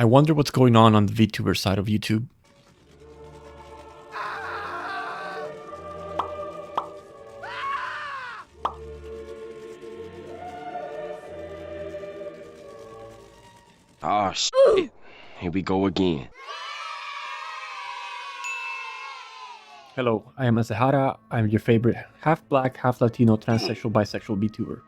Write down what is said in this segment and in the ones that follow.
I wonder what's going on the VTuber side of YouTube. Oh shit, here we go again. Hello, I am Azehara. I'm your favorite half black, half Latino, transsexual, bisexual VTuber.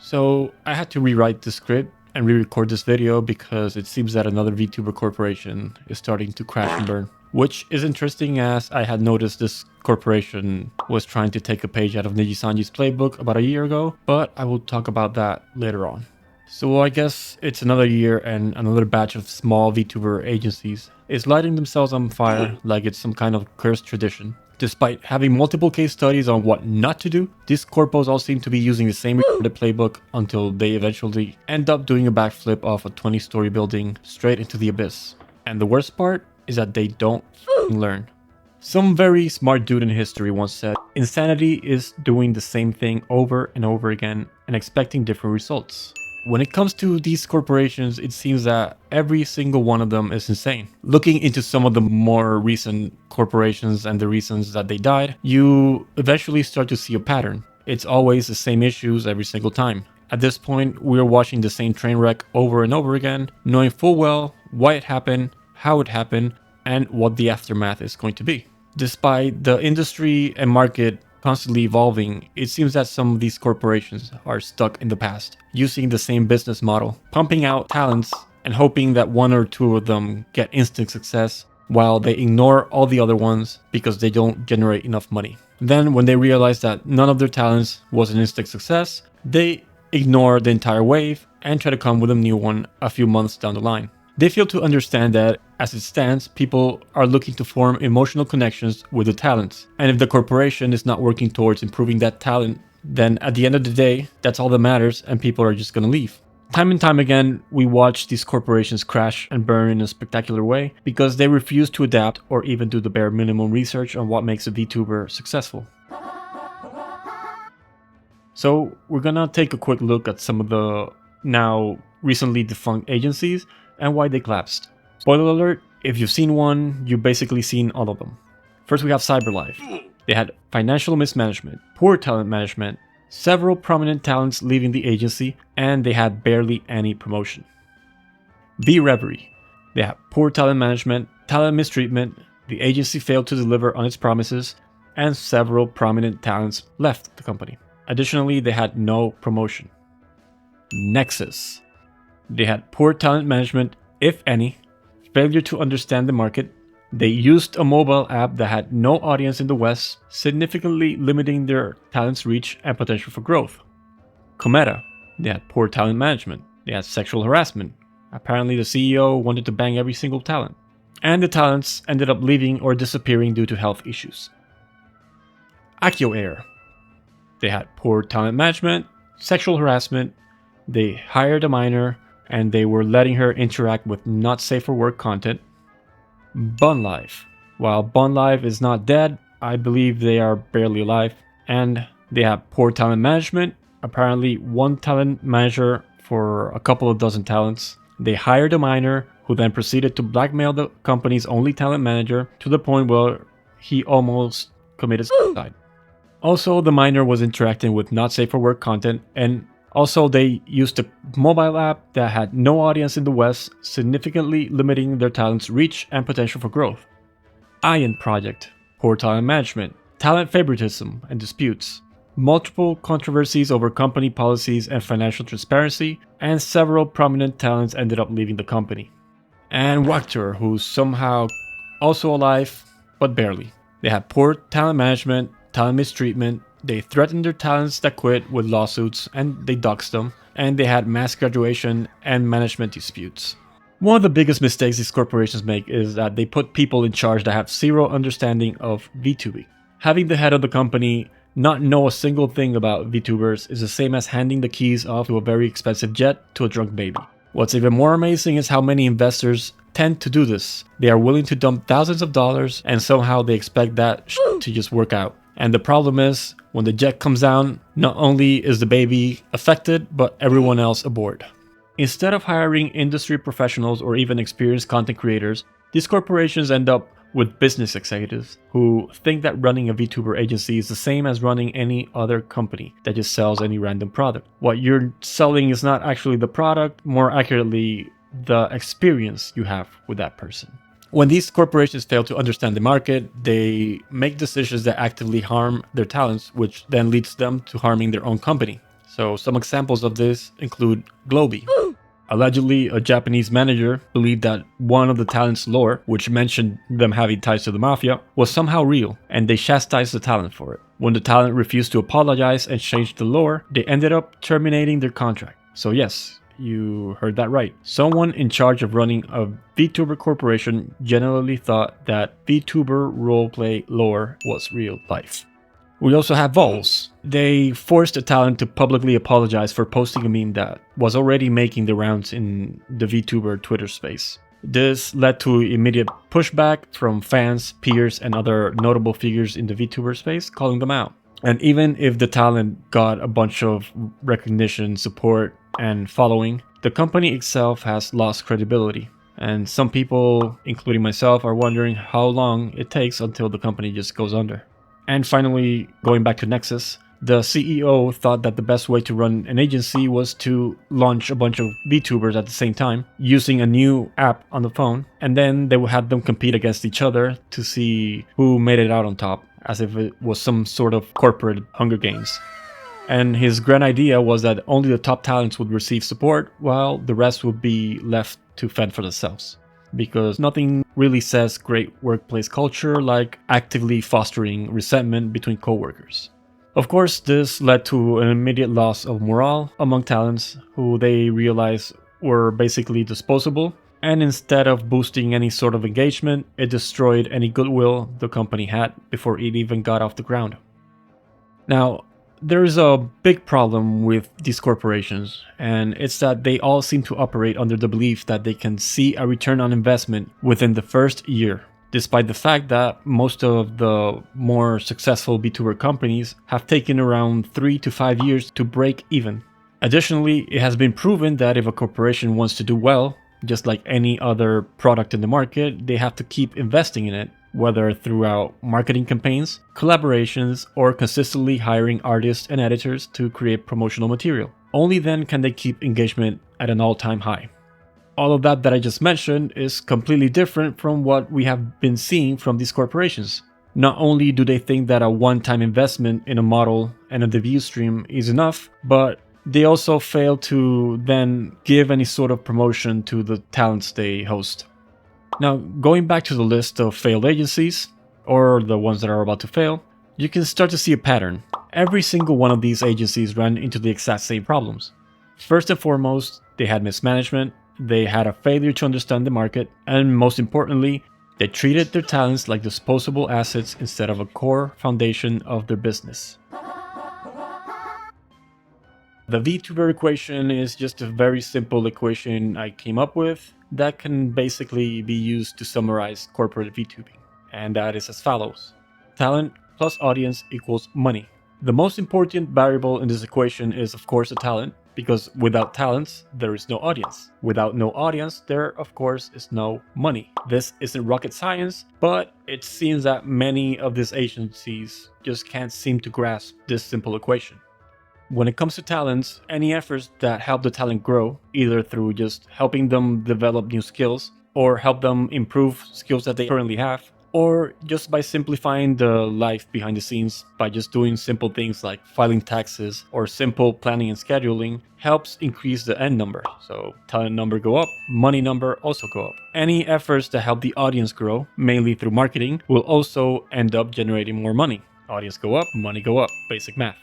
So I had to rewrite the script and re-record this video because it seems that another VTuber corporation is starting to crash and burn. Which is interesting, as I had noticed this corporation was trying to take a page out of Nijisanji's playbook about a year ago, but I will talk about that later on. So I guess it's another year and another batch of small VTuber agencies is lighting themselves on fire like it's some kind of cursed tradition. Despite having multiple case studies on what not to do, these corpos all seem to be using the same playbook until they eventually end up doing a backflip off a 20-story building straight into the abyss. And the worst part is that they don't learn. Some very smart dude in history once said, "Insanity is doing the same thing over and over again and expecting different results." When it comes to these corporations, it seems that every single one of them is insane. Looking into some of the more recent corporations and the reasons that they died, you eventually start to see a pattern. It's always the same issues every single time. At this point, we're watching the same train wreck over and over again, knowing full well why it happened, how it happened, and what the aftermath is going to be. Despite the industry and market constantly evolving, it seems that some of these corporations are stuck in the past, using the same business model, pumping out talents and hoping that one or two of them get instant success while they ignore all the other ones because they don't generate enough money. Then when they realize that none of their talents was an instant success, they ignore the entire wave and try to come with a new one a few months down the line. They fail to understand that, as it stands, people are looking to form emotional connections with the talents. And if the corporation is not working towards improving that talent, then at the end of the day, that's all that matters and people are just gonna leave. Time and time again, we watch these corporations crash and burn in a spectacular way because they refuse to adapt or even do the bare minimum research on what makes a VTuber successful. So we're gonna take a quick look at some of the now recently defunct agencies and why they collapsed. Spoiler alert, if you've seen one, you've basically seen all of them. First we have CyberLife. They had financial mismanagement, poor talent management, several prominent talents leaving the agency, and they had barely any promotion. V-Reverie. They had poor talent management, talent mistreatment, the agency failed to deliver on its promises, and several prominent talents left the company. Additionally, they had no promotion. Nexus. They had poor talent management, if any, failure to understand the market. They used a mobile app that had no audience in the West, significantly limiting their talent's reach and potential for growth. Cometa. They had poor talent management. They had sexual harassment. Apparently the CEO wanted to bang every single talent. And the talents ended up leaving or disappearing due to health issues. Akio Air. They had poor talent management, sexual harassment. They hired a minor and they were letting her interact with not safe for work content. Bunlife. While Bunlife is not dead, I believe they are barely alive, and they have poor talent management. Apparently one talent manager for a couple of dozen talents. They hired a minor who then proceeded to blackmail the company's only talent manager to the point where he almost committed suicide. Also, the minor was interacting with not safe for work content, and also, they used a mobile app that had no audience in the West, significantly limiting their talent's reach and potential for growth. Iron Project. Poor talent management, talent favoritism and disputes, multiple controversies over company policies and financial transparency, and several prominent talents ended up leaving the company. And Wakter, who's somehow also alive, but barely. They had poor talent management, talent mistreatment. They threatened their talents that quit with lawsuits and they doxed them, and they had mass graduation and management disputes. One of the biggest mistakes these corporations make is that they put people in charge that have zero understanding of VTubing. Having the head of the company not know a single thing about VTubers is the same as handing the keys off to a very expensive jet to a drunk baby. What's even more amazing is how many investors tend to do this. They are willing to dump thousands of dollars and somehow they expect that to just work out. And the problem is, when the jet comes down, not only is the baby affected, but everyone else aboard. Instead of hiring industry professionals or even experienced content creators, these corporations end up with business executives who think that running a VTuber agency is the same as running any other company that just sells any random product. What you're selling is not actually the product, more accurately, the experience you have with that person. When these corporations fail to understand the market, they make decisions that actively harm their talents, which then leads them to harming their own company. So some examples of this include Globy. Allegedly, a Japanese manager believed that one of the talent's lore, which mentioned them having ties to the mafia, was somehow real, and they chastised the talent for it. When the talent refused to apologize and change the lore, they ended up terminating their contract. So yes, you heard that right. Someone in charge of running a VTuber corporation generally thought that VTuber roleplay lore was real life. We also have Vols. They forced a talent to publicly apologize for posting a meme that was already making the rounds in the VTuber Twitter space. This led to immediate pushback from fans, peers, and other notable figures in the VTuber space calling them out. And even if the talent got a bunch of recognition, support, and following, the company itself has lost credibility. And some people, including myself, are wondering how long it takes until the company just goes under. And finally, going back to Nexus, the CEO thought that the best way to run an agency was to launch a bunch of VTubers at the same time, using a new app on the phone, and then they would have them compete against each other to see who made it out on top, as if it was some sort of corporate Hunger Games. And his grand idea was that only the top talents would receive support, while the rest would be left to fend for themselves. Because nothing really says great workplace culture like actively fostering resentment between coworkers. Of course, this led to an immediate loss of morale among talents who they realized were basically disposable, and instead of boosting any sort of engagement, it destroyed any goodwill the company had before it even got off the ground. Now, there is a big problem with these corporations, and it's that they all seem to operate under the belief that they can see a return on investment within the first year, despite the fact that most of the more successful VTuber companies have taken around 3 to 5 years to break even. Additionally, it has been proven that if a corporation wants to do well, just like any other product in the market, they have to keep investing in it, whether throughout marketing campaigns, collaborations, or consistently hiring artists and editors to create promotional material. Only then can they keep engagement at an all-time high. All of that I just mentioned is completely different from what we have been seeing from these corporations. Not only do they think that a one-time investment in a model and a debut stream is enough, but they also fail to then give any sort of promotion to the talents they host. Now, going back to the list of failed agencies, or the ones that are about to fail, you can start to see a pattern. Every single one of these agencies ran into the exact same problems. First and foremost, they had mismanagement, they had a failure to understand the market, and most importantly, they treated their talents like disposable assets instead of a core foundation of their business. The VTuber equation is just a very simple equation I came up with that can basically be used to summarize corporate VTubing, and that is as follows. Talent plus audience equals money. The most important variable in this equation is of course the talent, because without talents, there is no audience. Without no audience, there of course is no money. This isn't rocket science, but it seems that many of these agencies just can't seem to grasp this simple equation. When it comes to talents, any efforts that help the talent grow, either through just helping them develop new skills, or help them improve skills that they currently have, or just by simplifying the life behind the scenes by just doing simple things like filing taxes or simple planning and scheduling, helps increase the end number. So talent number go up, money number also go up. Any efforts that help the audience grow, mainly through marketing, will also end up generating more money. Audience go up, money go up, basic math.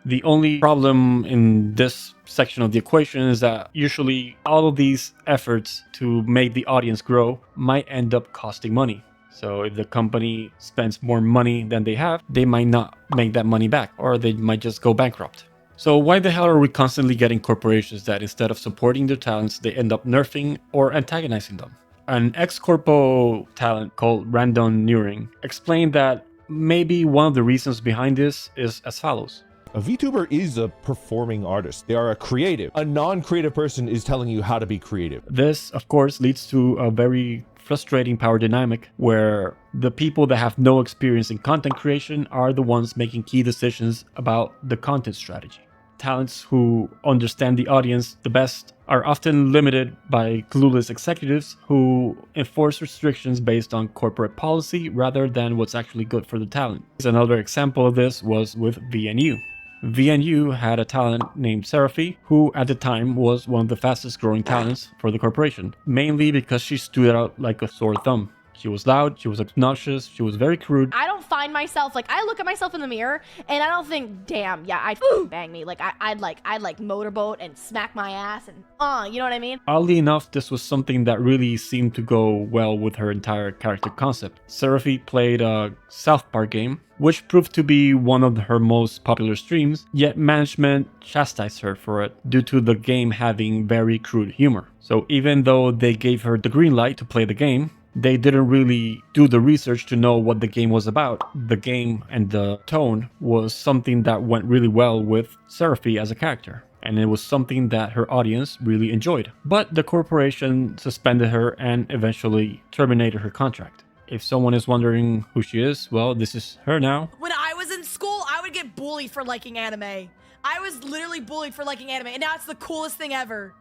The only problem in this section of the equation is that usually all of these efforts to make the audience grow might end up costing money. So if the company spends more money than they have, they might not make that money back, or they might just go bankrupt. So why the hell are we constantly getting corporations that instead of supporting their talents, they end up nerfing or antagonizing them? An ex-Corpo talent called Random Neuring explained that maybe one of the reasons behind this is as follows. A VTuber is a performing artist. They are a creative. A non-creative person is telling you how to be creative. This, of course, leads to a very frustrating power dynamic where the people that have no experience in content creation are the ones making key decisions about the content strategy. Talents who understand the audience the best are often limited by clueless executives who enforce restrictions based on corporate policy rather than what's actually good for the talent. Another example of this was with VNU. VNU had a talent named Seraphy, who at the time was one of the fastest growing talents for the corporation, mainly because she stood out like a sore thumb. She was loud, she was obnoxious, she was very crude. I don't find myself, like, I look at myself in the mirror and I don't think, damn, yeah, I'd bang me. Like, I'd like motorboat and smack my ass and, you know what I mean? Oddly enough, this was something that really seemed to go well with her entire character concept. Seraphy played a South Park game, which proved to be one of her most popular streams, yet management chastised her for it due to the game having very crude humor. So even though they gave her the green light to play the game, they didn't really do the research to know what the game was about. The game and the tone was something that went really well with Seraphy as a character, and it was something that her audience really enjoyed. But the corporation suspended her and eventually terminated her contract. If someone is wondering who she is, well, this is her now. When I was in school, I would get bullied for liking anime. I was literally bullied for liking anime, and now it's the coolest thing ever.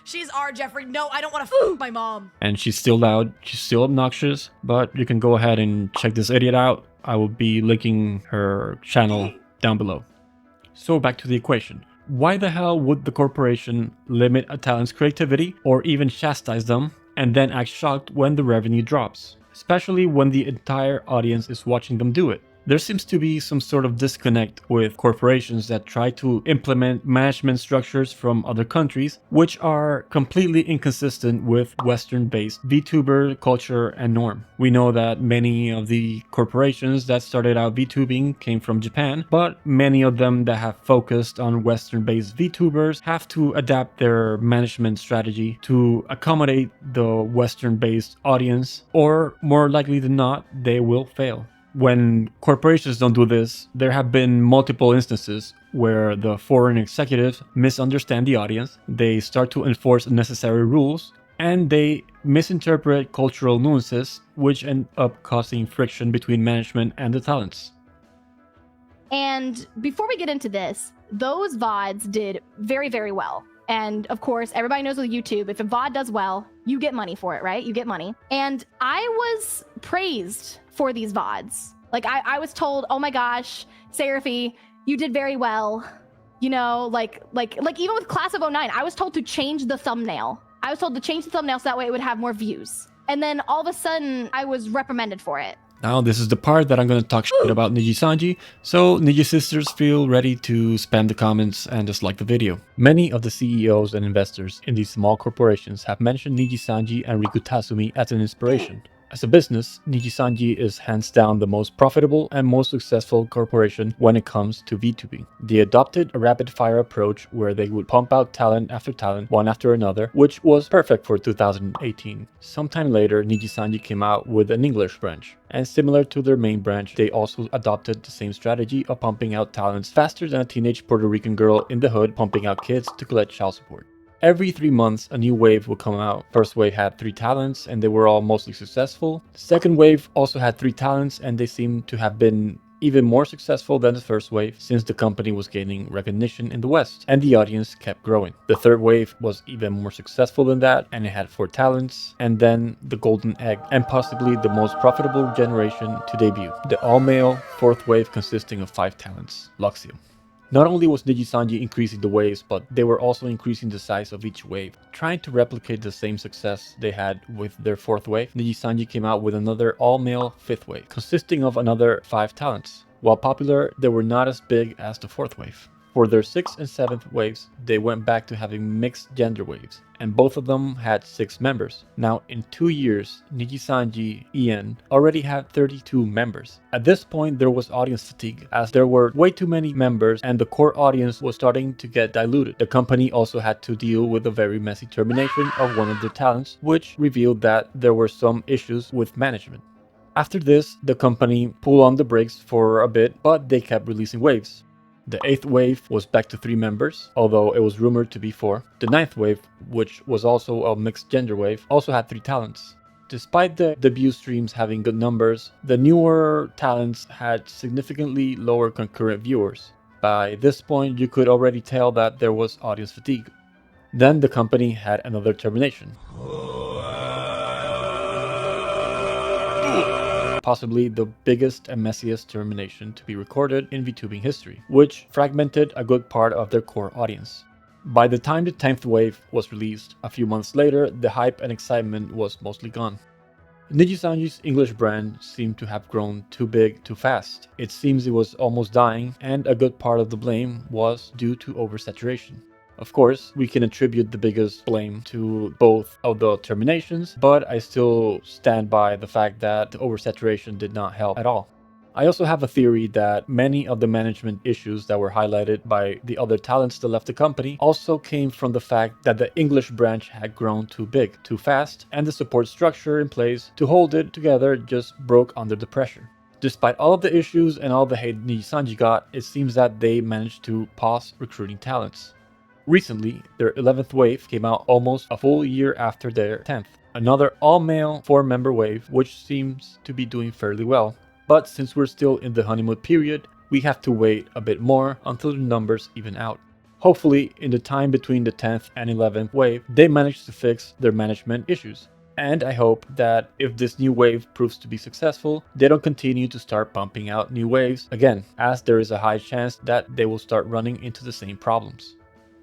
She's our Jeffrey. No, I don't want to f my mom. And she's still loud, she's still obnoxious, but you can go ahead and check this idiot out. I will be linking her channel down below. So back to the equation. Why the hell would the corporation limit a talent's creativity or even chastise them and then act shocked when the revenue drops? Especially when the entire audience is watching them do it. There seems to be some sort of disconnect with corporations that try to implement management structures from other countries, which are completely inconsistent with Western-based VTuber culture and norm. We know that many of the corporations that started out VTubing came from Japan, but many of them that have focused on Western-based VTubers have to adapt their management strategy to accommodate the Western-based audience, or more likely than not, they will fail. When corporations don't do this, there have been multiple instances where the foreign executives misunderstand the audience, they start to enforce unnecessary rules, and they misinterpret cultural nuances, which end up causing friction between management and the talents. And before we get into this, those VODs did very, very well. And of course, everybody knows with YouTube, if a VOD does well, you get money for it, right? You get money. And I was praised for these VODs. Like I was told, oh my gosh, Seraphy, you did very well. You know, like even with Class of 09, I was told to change the thumbnail. I was told to change the thumbnail so that way it would have more views. And then all of a sudden I was reprimanded for it. Now this is the part that I'm going to talk shit about Nijisanji, so Niji sisters feel ready to spam the comments and dislike the video. Many of the CEOs and investors in these small corporations have mentioned Nijisanji and Riku Tatsumi as an inspiration. As a business, Nijisanji is hands down the most profitable and most successful corporation when it comes to VTubing. They adopted a rapid-fire approach where they would pump out talent after talent, one after another, which was perfect for 2018. Sometime later, Nijisanji came out with an English branch. And similar to their main branch, they also adopted the same strategy of pumping out talents faster than a teenage Puerto Rican girl in the hood pumping out kids to collect child support. Every 3 months, a new wave would come out. First wave had 3 talents and they were all mostly successful. The second wave also had 3 talents and they seemed to have been even more successful than the first wave since the company was gaining recognition in the West and the audience kept growing. The third wave was even more successful than that and it had 4 talents, and then the golden egg and possibly the most profitable generation to debut. The all-male fourth wave consisting of 5 talents, Luxio. Not only was Nijisanji increasing the waves, but they were also increasing the size of each wave. Trying to replicate the same success they had with their fourth wave, Nijisanji came out with another all-male fifth wave, consisting of another 5 talents. While popular, they were not as big as the fourth wave. For their 6th and 7th waves, they went back to having mixed gender waves, and both of them had 6 members. Now, in 2 years, Nijisanji EN already had 32 members. At this point, there was audience fatigue, as there were way too many members and the core audience was starting to get diluted. The company also had to deal with a very messy termination of one of their talents, which revealed that there were some issues with management. After this, the company pulled on the brakes for a bit, but they kept releasing waves. The 8th wave was back to 3 members, although it was rumored to be 4. The 9th wave, which was also a mixed gender wave, also had 3 talents. Despite the debut streams having good numbers, the newer talents had significantly lower concurrent viewers. By this point, you could already tell that there was audience fatigue. Then the company had another termination. Possibly the biggest and messiest termination to be recorded in VTubing history, which fragmented a good part of their core audience. By the time the 10th wave was released, a few months later, the hype and excitement was mostly gone. Nijisanji's English brand seemed to have grown too big too fast. It seems it was almost dying, and a good part of the blame was due to oversaturation. Of course, we can attribute the biggest blame to both of the terminations, but I still stand by the fact that the oversaturation did not help at all. I also have a theory that many of the management issues that were highlighted by the other talents that left the company also came from the fact that the English branch had grown too big, too fast, and the support structure in place to hold it together just broke under the pressure. Despite all of the issues and all the hate Nijisanji got, it seems that they managed to pause recruiting talents. Recently, their 11th wave came out almost a full year after their 10th. Another all-male 4-member wave, which seems to be doing fairly well. But since we're still in the honeymoon period, we have to wait a bit more until the numbers even out. Hopefully, in the time between the 10th and 11th wave, they manage to fix their management issues. And I hope that if this new wave proves to be successful, they don't continue to start pumping out new waves again, as there is a high chance that they will start running into the same problems.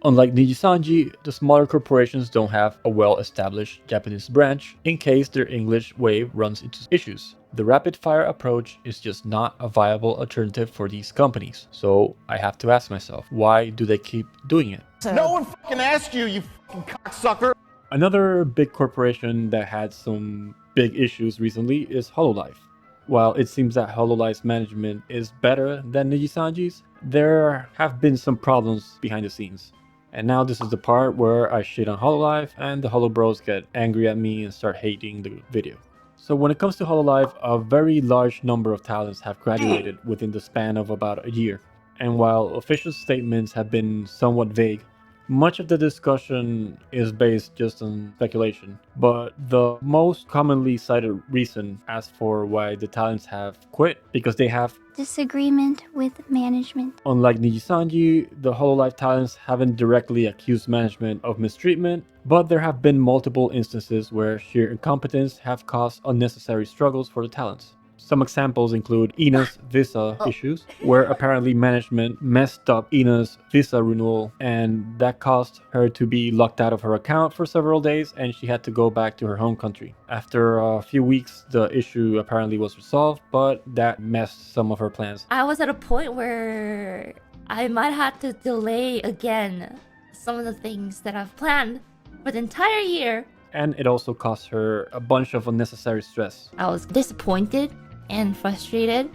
Unlike Nijisanji, the smaller corporations don't have a well-established Japanese branch in case their English wave runs into issues. The rapid-fire approach is just not a viable alternative for these companies. So I have to ask myself, why do they keep doing it? No one fucking asked you, you fucking cocksucker! Another big corporation that had some big issues recently is Hololive. While it seems that Hololive's management is better than Nijisanji's, there have been some problems behind the scenes. And now this is the part where I shit on Hololive and the Holo Bros get angry at me and start hating the video. So when it comes to Hololive, a very large number of talents have graduated within the span of about a year. And while official statements have been somewhat vague, much of the discussion is based just on speculation. But the most commonly cited reason as for why the talents have quit because they have disagreement with management. Unlike Nijisanji, the Hololive talents haven't directly accused management of mistreatment, but there have been multiple instances where sheer incompetence have caused unnecessary struggles for the talents. Some examples include Ina's visa issues, where apparently management messed up Ina's visa renewal and that caused her to be locked out of her account for several days and she had to go back to her home country. After a few weeks, the issue apparently was resolved, but that messed some of her plans. I was at a point where I might have to delay again some of the things that I've planned for the entire year. And it also cost her a bunch of unnecessary stress. I was disappointed and frustrated.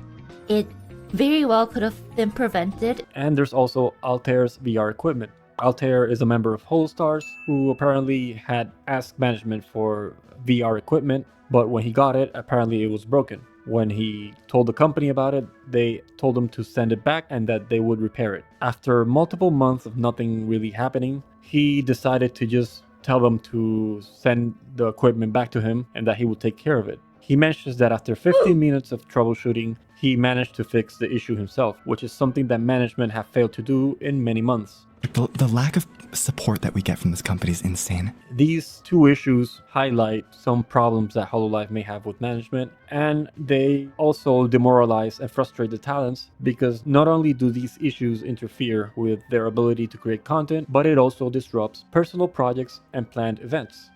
It very well could have been prevented. And there's also Altair's VR equipment. Altair is a member of Holostars who apparently had asked management for VR equipment, but when he got it, apparently it was broken. When he told the company about it, they told him to send it back and that they would repair it. After multiple months of nothing really happening, he decided to just tell them to send the equipment back to him and that he would take care of it. He mentions that after 15 minutes of troubleshooting, he managed to fix the issue himself, which is something that management have failed to do in many months. The lack of support that we get from this company is insane. These two issues highlight some problems that Hololive may have with management, and they also demoralize and frustrate the talents because not only do these issues interfere with their ability to create content, but it also disrupts personal projects and planned events.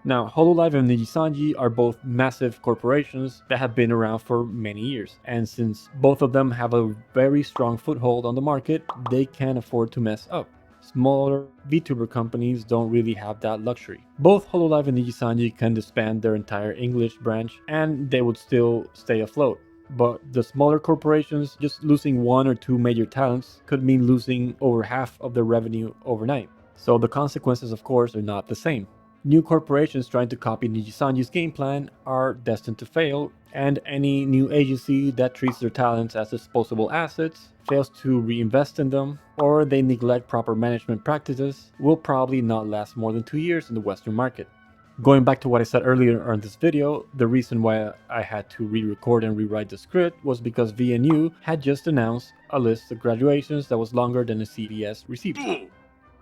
Now, Hololive and Nijisanji are both massive corporations that have been around for many years, and since both of them have a very strong foothold on the market, they can't afford to mess up. Smaller VTuber companies don't really have that luxury. Both Hololive and Nijisanji can disband their entire English branch and they would still stay afloat. But the smaller corporations, just losing 1 or 2 major talents could mean losing over half of their revenue overnight. So the consequences, of course, are not the same. New corporations trying to copy Nijisanji's game plan are destined to fail, and any new agency that treats their talents as disposable assets, fails to reinvest in them, or they neglect proper management practices will probably not last more than 2 years in the Western market. Going back to what I said earlier in this video, the reason why I had to re-record and rewrite the script was because VNU had just announced a list of graduations that was longer than the CVS receipt.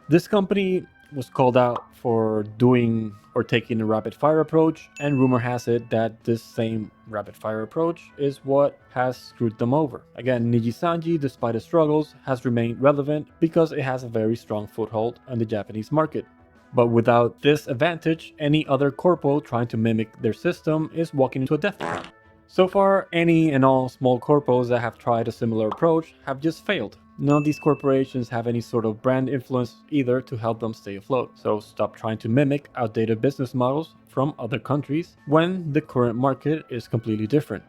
This company was called out for doing or taking a rapid fire approach, and rumor has it that this same rapid fire approach is what has screwed them over. Again, Nijisanji, despite its struggles, has remained relevant because it has a very strong foothold on the Japanese market. But without this advantage, any other corpo trying to mimic their system is walking into a death trap. So far, any and all small corpos that have tried a similar approach have just failed. None of these corporations have any sort of brand influence either to help them stay afloat. So stop trying to mimic outdated business models from other countries when the current market is completely different.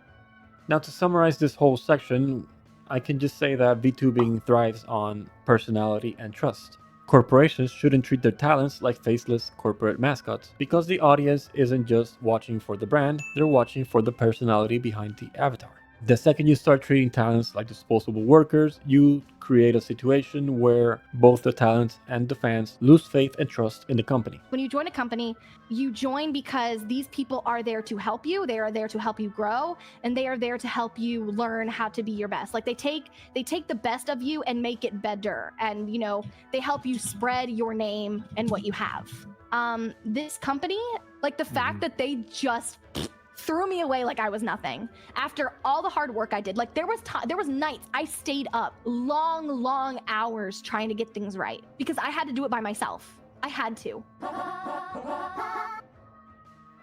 Now, to summarize this whole section, I can just say that VTubing thrives on personality and trust. Corporations shouldn't treat their talents like faceless corporate mascots, because the audience isn't just watching for the brand, they're watching for the personality behind the avatar. The second you start treating talents like disposable workers, you create a situation where both the talents and the fans lose faith and trust in the company. When you join a company, you join because these people are there to help you. They are there to help you grow, and they are there to help you learn how to be your best. Like they take the best of you and make it better, and they help you spread your name and what you have. This company, like the fact that they just threw me away like I was nothing after all the hard work I did. Like there was nights I stayed up long hours trying to get things right because I had to do it by myself. I had to.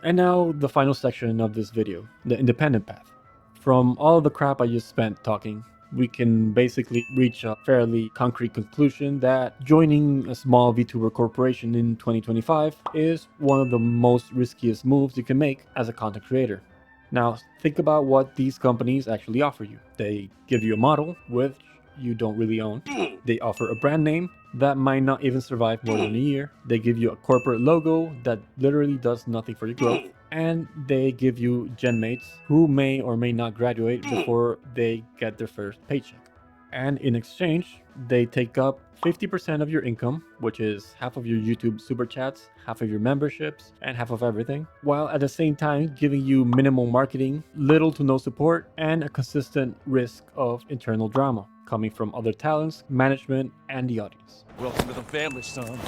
And now the final section of this video, the independent path. From all the crap I just spent talking, we can basically reach a fairly concrete conclusion that joining a small VTuber corporation in 2025 is one of the most riskiest moves you can make as a content creator. Now, think about what these companies actually offer you. They give you a model, which you don't really own. They offer a brand name that might not even survive more than a year. They give you a corporate logo that literally does nothing for your growth. And they give you genmates who may or may not graduate before they get their first paycheck. And in exchange, they take up 50% of your income, which is half of your YouTube super chats, half of your memberships, and half of everything, while at the same time giving you minimal marketing, little to no support, and a consistent risk of internal drama coming from other talents, management, and the audience. Welcome to the family, son.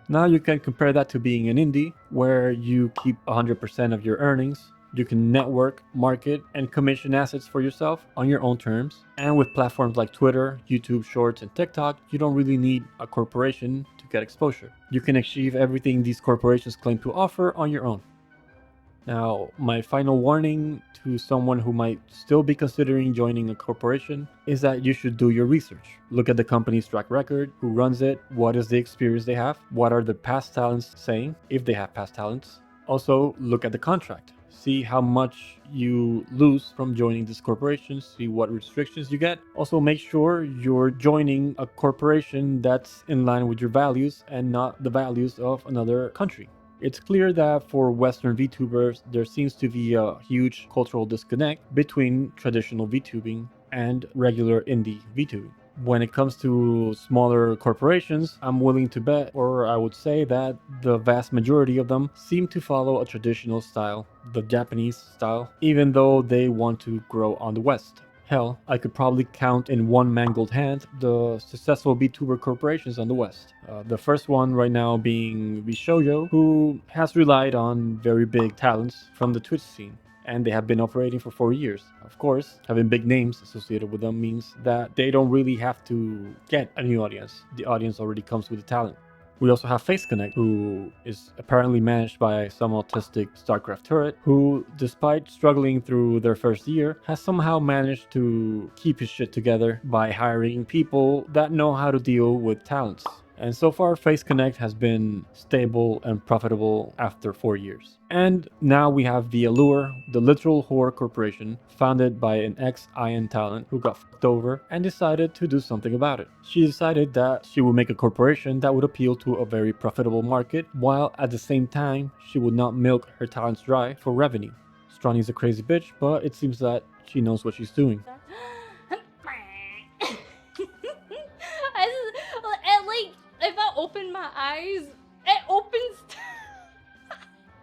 Now you can compare that to being an indie, where you keep 100% of your earnings. You can network, market, and commission assets for yourself on your own terms. And with platforms like Twitter, YouTube Shorts, and TikTok, you don't really need a corporation to get exposure. You can achieve everything these corporations claim to offer on your own. Now, my final warning to someone who might still be considering joining a corporation is that you should do your research. Look at the company's track record, who runs it, what is the experience they have, what are the past talents saying, if they have past talents. Also, look at the contract. See how much you lose from joining this corporation, see what restrictions you get. Also, make sure you're joining a corporation that's in line with your values and not the values of another country. It's clear that for Western VTubers, there seems to be a huge cultural disconnect between traditional VTubing and regular indie VTubing. When it comes to smaller corporations, I'm willing to bet, or I would say that the vast majority of them seem to follow a traditional style, the Japanese style, even though they want to grow on the West. Hell, I could probably count in one mangled hand the successful VTuber corporations on the West. The first one right now being VShojo, who has relied on very big talents from the Twitch scene, and they have been operating for 4 years. Of course, having big names associated with them means that they don't really have to get a new audience. The audience already comes with the talent. We also have Face Connect, who is apparently managed by some autistic StarCraft turret, who, despite struggling through their first year, has somehow managed to keep his shit together by hiring people that know how to deal with talents. And so far, Face Connect has been stable and profitable after 4 years. And now we have The Allure, the literal whore corporation, founded by an ex-IN talent who got fucked over and decided to do something about it. She decided that she would make a corporation that would appeal to a very profitable market, while at the same time, she would not milk her talents dry for revenue. Stronny's a crazy bitch, but it seems that she knows what she's doing. Like, if I open my eyes, it opens. I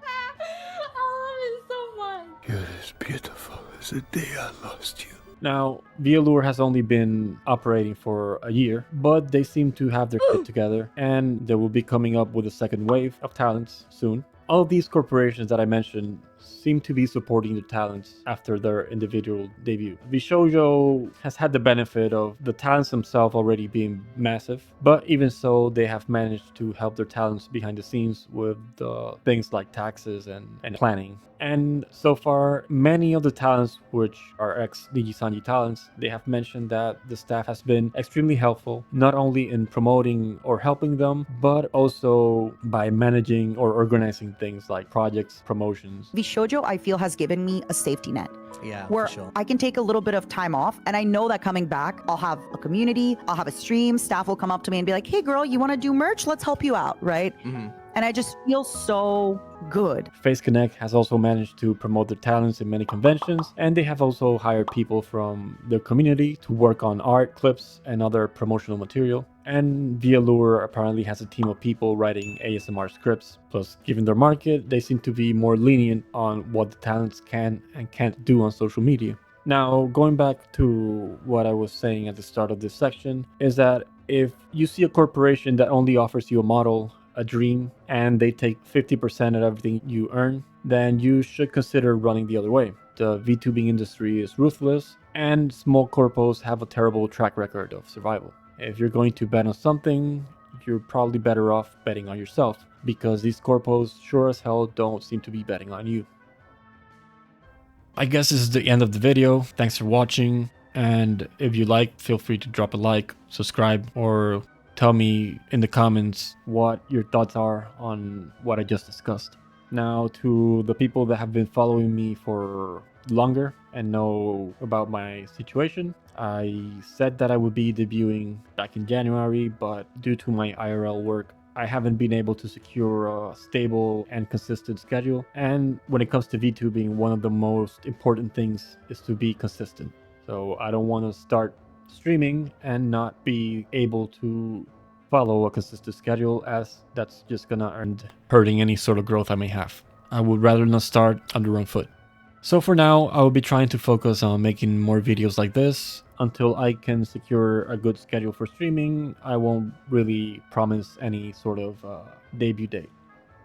love it so much. You're as beautiful as the day I lost you. Now, The Allure has only been operating for a year, but they seem to have their shit together, and they will be coming up with a second wave of talents soon. All of these corporations that I mentioned seem to be supporting the talents after their individual debut. VShojo has had the benefit of the talents themselves already being massive, but even so, they have managed to help their talents behind the scenes with things like taxes and planning. And so far, many of the talents, which are ex-Nijisanji talents, they have mentioned that the staff has been extremely helpful, not only in promoting or helping them, but also by managing or organizing things like projects, promotions. VShojo, I feel, has given me a safety net. Yeah, where for sure. I can take a little bit of time off, and I know that coming back, I'll have a community, I'll have a stream, staff will come up to me and be like, hey girl, you want to do merch? Let's help you out, right? And I just feel so good. Face Connect has also managed to promote their talents in many conventions, and they have also hired people from their community to work on art, clips, and other promotional material. And The Allure apparently has a team of people writing ASMR scripts. Plus, given their market, they seem to be more lenient on what the talents can and can't do on social media. Now, going back to what I was saying at the start of this section, is that if you see a corporation that only offers you a model, a dream, and they take 50% of everything you earn, then you should consider running the other way. The VTubing industry is ruthless, and small corpos have a terrible track record of survival. If you're going to bet on something, you're probably better off betting on yourself, because these corpos sure as hell don't seem to be betting on you. I guess this is the end of the video. Thanks for watching, and if you like, feel free to drop a like, subscribe, or tell me in the comments what your thoughts are on what I just discussed. Now, to the people that have been following me for longer and know about my situation, I said that I would be debuting back in January, but due to my IRL work, I haven't been able to secure a stable and consistent schedule. And when it comes to VTubing, one of the most important things is to be consistent. So I don't want to start streaming and not be able to follow a consistent schedule, as that's just gonna end hurting any sort of growth I may have. I would rather not start on the wrong foot. So for now, I will be trying to focus on making more videos like this. Until I can secure a good schedule for streaming, I won't really promise any sort of debut date.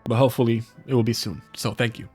But hopefully it will be soon. So thank you.